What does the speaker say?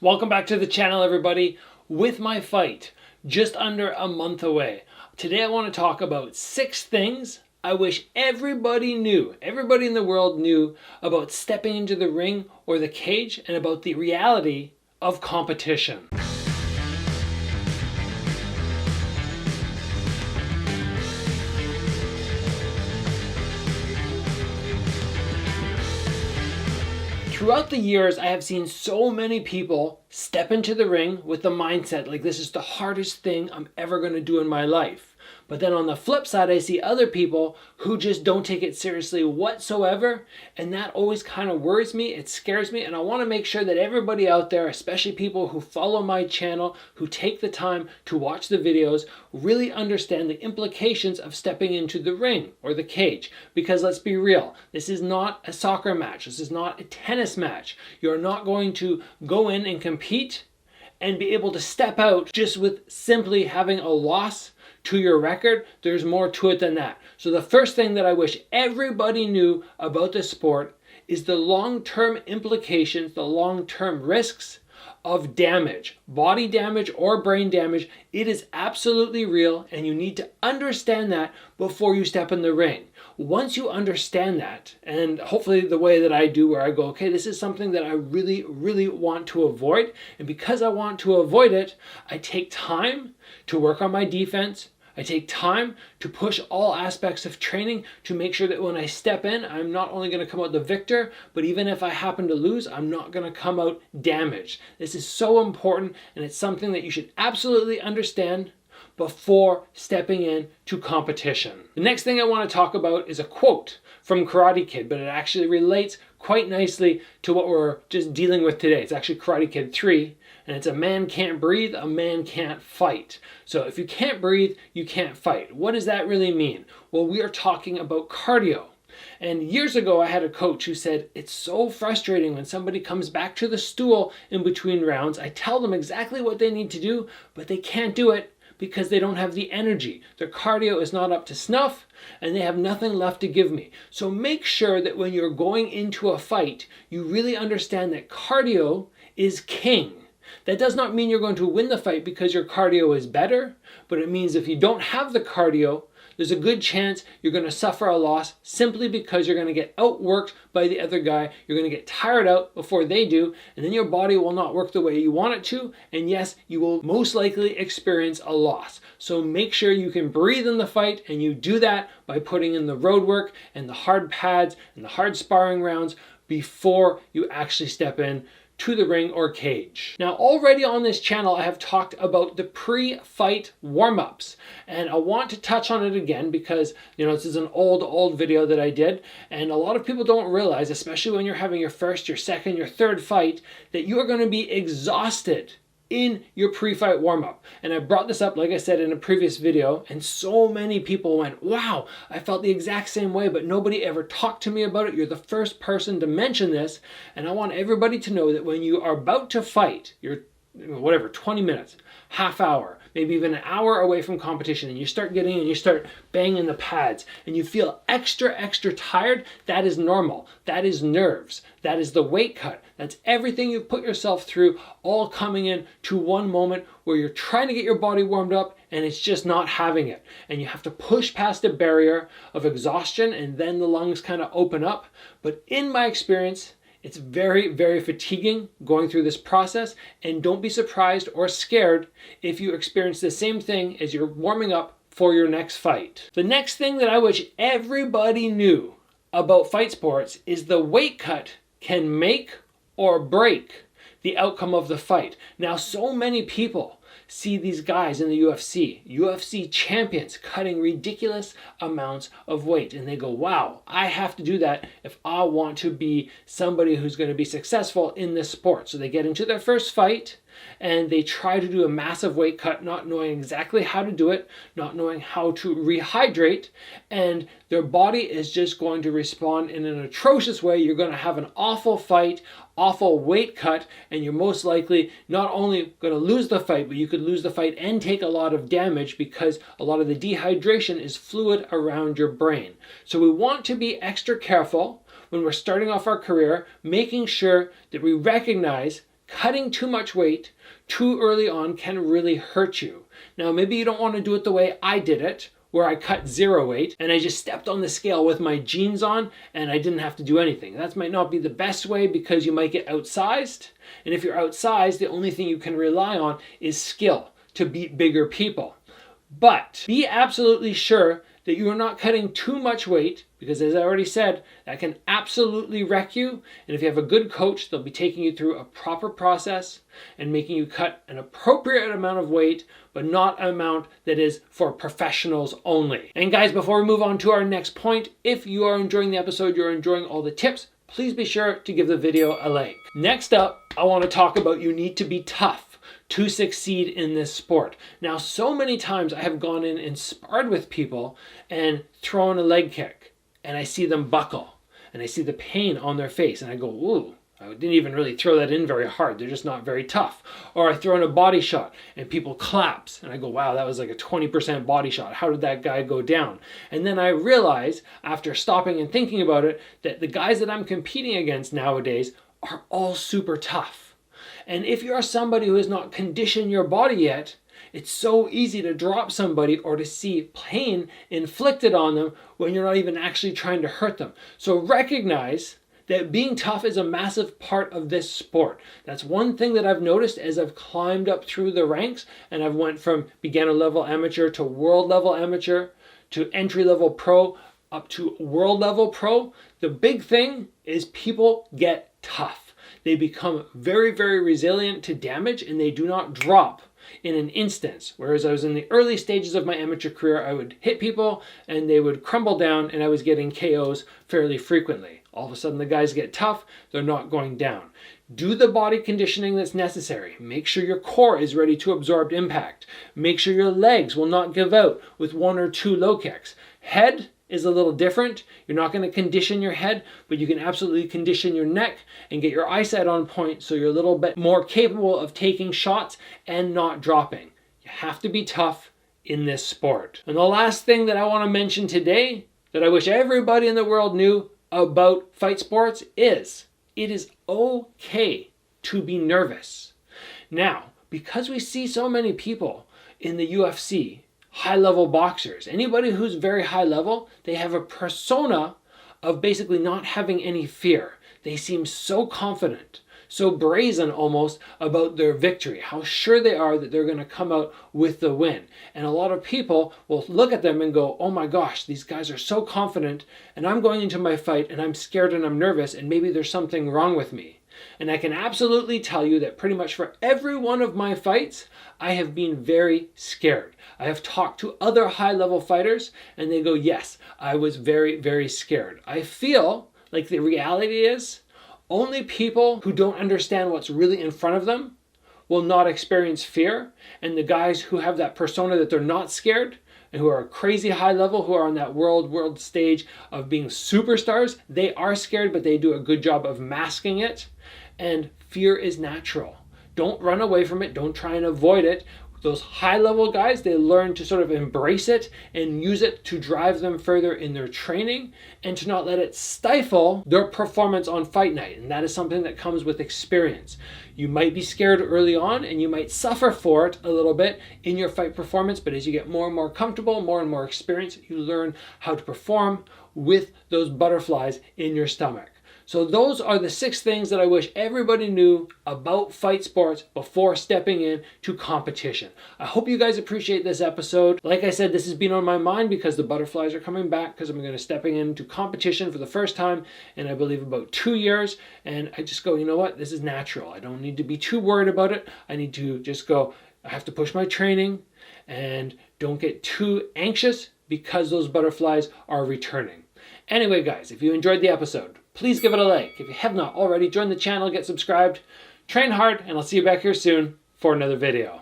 Welcome back to the channel, everybody. With my fight just under a month away, today I want to talk about 6 things I wish everybody knew, everybody in the world knew about stepping into the ring or the cage and about the reality of competition. Throughout the years, I have seen so many people step into the ring with the mindset like this is the hardest thing I'm ever going to do in my life. But then on the flip side, I see other people who just don't take it seriously whatsoever, and that always kind of worries me, it scares me, and I want to make sure that everybody out there, especially people who follow my channel, who take the time to watch the videos, really understand the implications of stepping into the ring or the cage. Because let's be real, this is not a soccer match, this is not a tennis match. You're not going to go in and compete and be able to step out just with simply having a loss to your record. There's more to it than that. So the first thing that I wish everybody knew about this sport is the long-term implications, the long-term risks of damage, body damage or brain damage. It is absolutely real, and you need to understand that before you step in the ring. Once you understand that, and hopefully the way that I do, where I go, okay, this is something that I really, really want to avoid, and because I want to avoid it, I take time to work on my defense. I take time to push all aspects of training to make sure that when I step in, I'm not only going to come out the victor, but even if I happen to lose, I'm not going to come out damaged. This is so important, and it's something that you should absolutely understand before stepping in to competition. The next thing I want to talk about is a quote from Karate Kid, but it actually relates quite nicely to what we're just dealing with today. It's actually Karate Kid 3, and it's a man can't breathe, a man can't fight. So if you can't breathe, you can't fight. What does that really mean? Well, we are talking about cardio. And years ago, I had a coach who said, it's so frustrating when somebody comes back to the stool in between rounds. I tell them exactly what they need to do, but they can't do it because they don't have the energy. Their cardio is not up to snuff, and they have nothing left to give me. So make sure that when you're going into a fight, you really understand that cardio is king. That does not mean you're going to win the fight because your cardio is better, but it means if you don't have the cardio, there's a good chance you're going to suffer a loss simply because you're going to get outworked by the other guy. You're going to get tired out before they do, and then your body will not work the way you want it to, and yes, you will most likely experience a loss. So make sure you can breathe in the fight, and you do that by putting in the road work and the hard pads and the hard sparring rounds before you actually step in to the ring or cage. Now, already on this channel, I have talked about the pre-fight warm-ups, and I want to touch on it again because, this is an old video that I did, and a lot of people don't realize, especially when you're having your first, your second, your third fight, that you are going to be exhausted in your pre-fight warm-up. And I brought this up, like I said, in a previous video, and so many people went, wow, I felt the exact same way, but nobody ever talked to me about it. You're the first person to mention this, and I want everybody to know that when you are about to fight, you're 20 minutes, half hour, maybe even an hour away from competition, and you start getting in, you start banging the pads, and you feel extra tired, that is normal. That is nerves. That is the weight cut. That's everything you've put yourself through, all coming in to one moment where you're trying to get your body warmed up, and it's just not having it. And you have to push past a barrier of exhaustion, and then the lungs kind of open up. But in my experience, it's very, very fatiguing going through this process, and don't be surprised or scared if you experience the same thing as you're warming up for your next fight. The next thing that I wish everybody knew about fight sports is the weight cut can make or break the outcome of the fight. Now, so many people see these guys in the UFC champions cutting ridiculous amounts of weight, and they go, wow, I have to do that if I want to be somebody who's going to be successful in this sport. So they get into their first fight and they try to do a massive weight cut, not knowing exactly how to do it, not knowing how to rehydrate, and their body is just going to respond in an atrocious way. You're going to have an awful fight, awful weight cut, and you're most likely not only going to lose the fight, but you could lose the fight and take a lot of damage because a lot of the dehydration is fluid around your brain. So we want to be extra careful when we're starting off our career, making sure that we recognize cutting too much weight too early on can really hurt you. Now, maybe you don't want to do it the way I did it, where I cut 0 weight and I just stepped on the scale with my jeans on and I didn't have to do anything. That might not be the best way because you might get outsized. And if you're outsized, the only thing you can rely on is skill to beat bigger people. But be absolutely sure that you are not cutting too much weight, because as I already said, that can absolutely wreck you. And if you have a good coach, they'll be taking you through a proper process and making you cut an appropriate amount of weight, but not an amount that is for professionals only. And guys, before we move on to our next point, if you are enjoying the episode, you're enjoying all the tips, please be sure to give the video a like. Next up, I want to talk about you need to be tough to succeed in this sport. Now, so many times I have gone in and sparred with people and thrown a leg kick, and I see them buckle, and I see the pain on their face, and I go, ooh, I didn't even really throw that in very hard. They're just not very tough. Or I throw in a body shot, and people collapse, and I go, wow, that was like a 20% body shot. How did that guy go down? And then I realize, after stopping and thinking about it, that the guys that I'm competing against nowadays are all super tough. And if you're somebody who has not conditioned your body yet, it's so easy to drop somebody or to see pain inflicted on them when you're not even actually trying to hurt them. So recognize that being tough is a massive part of this sport. That's one thing that I've noticed as I've climbed up through the ranks and I've went from beginner level amateur to world level amateur to entry level pro up to world level pro. The big thing is people get tough. They become very, very resilient to damage and they do not drop in an instance. Whereas I was in the early stages of my amateur career, I would hit people and they would crumble down and I was getting KOs fairly frequently. All of a sudden the guys get tough, they're not going down. Do the body conditioning that's necessary. Make sure your core is ready to absorb impact. Make sure your legs will not give out with 1 or 2 low kicks. Head is a little different. You're not going to condition your head, but you can absolutely condition your neck and get your eyesight on point so you're a little bit more capable of taking shots and not dropping. You have to be tough in this sport. And the last thing that I want to mention today that I wish everybody in the world knew about fight sports is it is okay to be nervous. Now, because we see so many people in the UFC, high-level boxers, anybody who's very high level, they have a persona of basically not having any fear. They seem so confident, so brazen almost about their victory, how sure they are that they're going to come out with the win. And a lot of people will look at them and go, oh my gosh, these guys are so confident, and I'm going into my fight and I'm scared and I'm nervous and maybe there's something wrong with me. And I can absolutely tell you that pretty much for every one of my fights, I have been very scared. I have talked to other high-level fighters and they go, yes, I was very, very scared. I feel like the reality is only people who don't understand what's really in front of them will not experience fear. And the guys who have that persona that they're not scared and who are crazy high level, who are on that world stage of being superstars, they are scared, but they do a good job of masking it. And fear is natural. Don't run away from it. Don't try and avoid it. Those high-level guys, they learn to sort of embrace it and use it to drive them further in their training and to not let it stifle their performance on fight night. And that is something that comes with experience. You might be scared early on and you might suffer for it a little bit in your fight performance, but as you get more and more comfortable, more and more experience, you learn how to perform with those butterflies in your stomach. So those are the 6 things that I wish everybody knew about fight sports before stepping in to competition. I hope you guys appreciate this episode. Like I said, this has been on my mind because the butterflies are coming back because I'm going to be stepping into competition for the first time in I believe about 2 years. And I just go, you know what? This is natural. I don't need to be too worried about it. I need to just go, I have to push my training and don't get too anxious because those butterflies are returning. Anyway, guys, if you enjoyed the episode, please give it a like. If you have not already, join the channel, get subscribed, train hard, and I'll see you back here soon for another video.